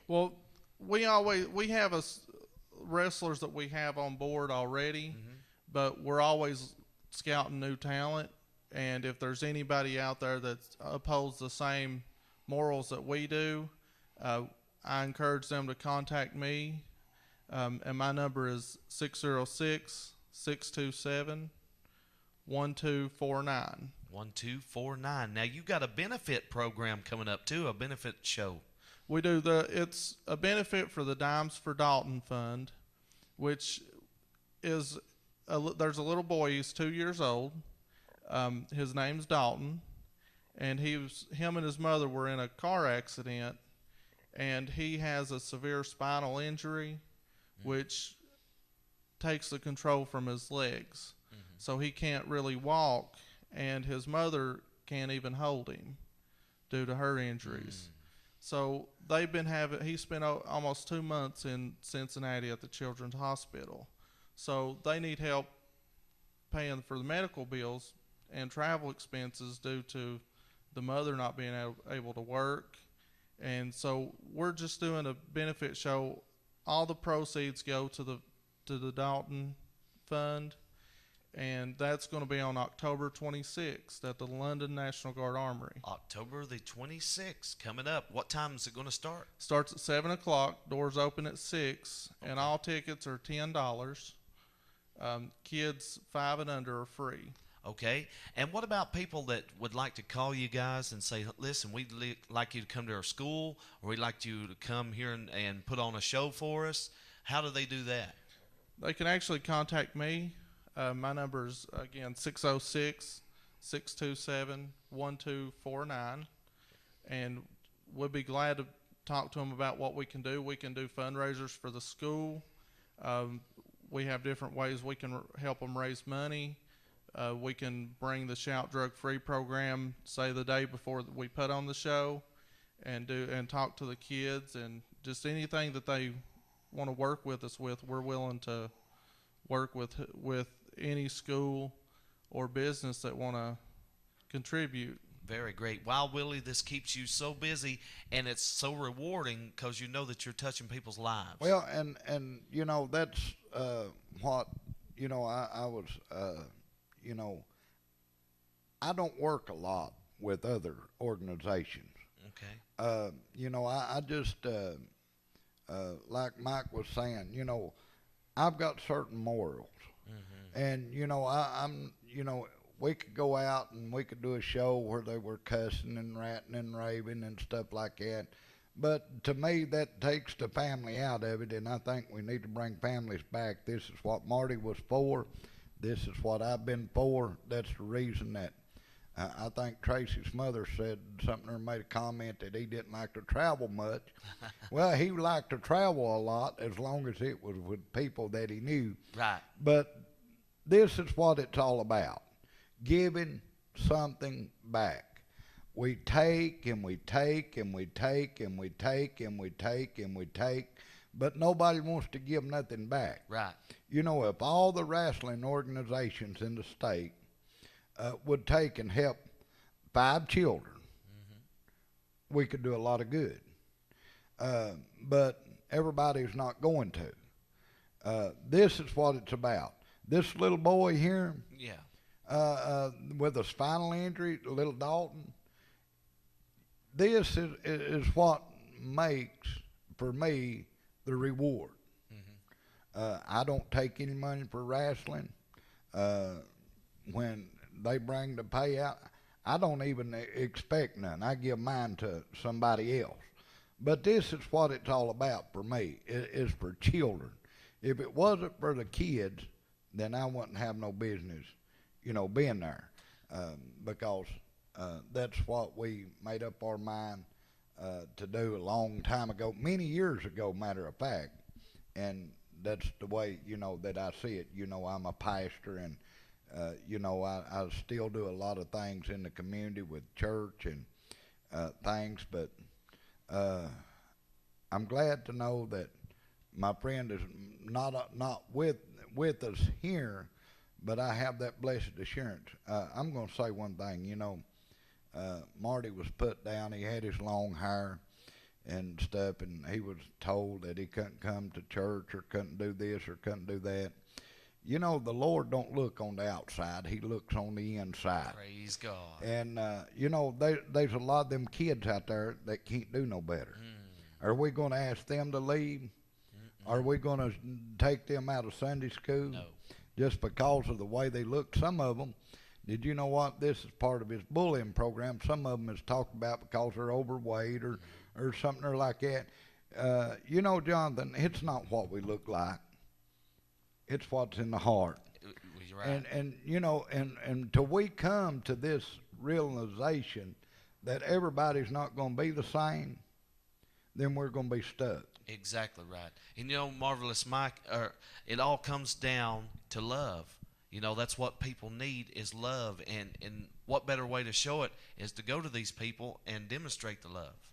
Well, we have wrestlers that we have on board already, Hmm. but we're always scouting new talent. And if there's anybody out there that upholds the same morals that we do, uh, I encourage them to contact me. And my number is 606-627-1249. 1249. Now you got a benefit program coming up too, a benefit show. We do it's a benefit for the Dimes for Dalton Fund, which is there's a little boy. He's 2 years old. His name's Dalton, and him and his mother were in a car accident, and he has a severe spinal injury, which takes the control from his legs, Mm-hmm. so he can't really walk, and his mother can't even hold him due to her injuries. So they've been having. He spent almost 2 months in Cincinnati at the Children's Hospital. So they need help paying for the medical bills and travel expenses due to the mother not being able to work. And so we're just doing a benefit show. All the proceeds go to the Dalton Fund, and that's going to be on October 26th at the London National Guard Armory. October the 26th coming up. What time is it going to start? Starts at 7 o'clock. Doors open at 6, and Okay. all tickets are $10. Kids 5 and under are free. Okay. And what about people that would like to call you guys and say, listen, we'd like you to come to our school, or we'd like you to come here and put on a show for us? How do they do that? They can actually contact me. My number is, again, 606-627-1249. And we'll be glad to talk to them about what we can do. We can do fundraisers for the school. Um, we have different ways we can help them raise money. We can bring the Shout Drug Free program, say the day before we put on the show, and talk to the kids, and just anything that they want to work with us with. We're willing to work with any school or business that want to contribute. Very great. Wow, Willie, this keeps you so busy, and it's so rewarding because you know that you're touching people's lives. Well, and that's what I was you know I don't work a lot with other organizations. Okay. I just like Mike was saying. I've got certain morals, Hmm. and we could go out and we could do a show where they were cussing and ratting and raving and stuff like that. But to me, that takes the family out of it, and I think we need to bring families back. This is what Marty was for. This is what I've been for. That's the reason that I think Tracy's mother said something or made a comment that he didn't like to travel much. Well, he liked to travel a lot as long as it was with people that he knew. Right. But this is what it's all about, giving something back. We take and we take and we take and we take and we take and we take, but nobody wants to give nothing back. Right. If all the wrestling organizations in the state would take and help 5 children, we could do a lot of good. But everybody's not going to. This is what it's about. This little boy here Yeah. with a spinal injury, little Dalton, this is what makes, for me, the reward. I don't take any money for wrestling. When they bring the payout, I don't even expect none. I give mine to somebody else. But this is what it's all about for me. It is for children. If it wasn't for the kids, then I wouldn't have no business, being there, because that's what we made up our mind to do a long time ago, many years ago, matter of fact. And that's the way, that I see it. I'm a pastor, and I still do a lot of things in the community with church and things, but I'm glad to know that my friend is not with us here, but I have that blessed assurance. I'm going to say one thing. Marty was put down. He had his long hair, and stuff, and he was told that he couldn't come to church or couldn't do this or couldn't do that. You know, the Lord don't look on the outside; He looks on the inside. Praise God. And you know, there's a lot of them kids out there that can't do no better. Are we going to ask them to leave? Are we going to take them out of Sunday school No. just because of the way they look? Some of them, did you know what? This is part of his bullying program. Some of them is talked about because they're overweight or something or like that. You know, Jonathan, it's not what we look like. It's what's in the heart. You're right. And you know, and till we come to this realization that everybody's not going to be the same, then we're going to be stuck. Exactly right. And you know, Marvelous Mike, it all comes down to love. You know, that's what people need is love. And what better way to show it is to go to these people and demonstrate the love.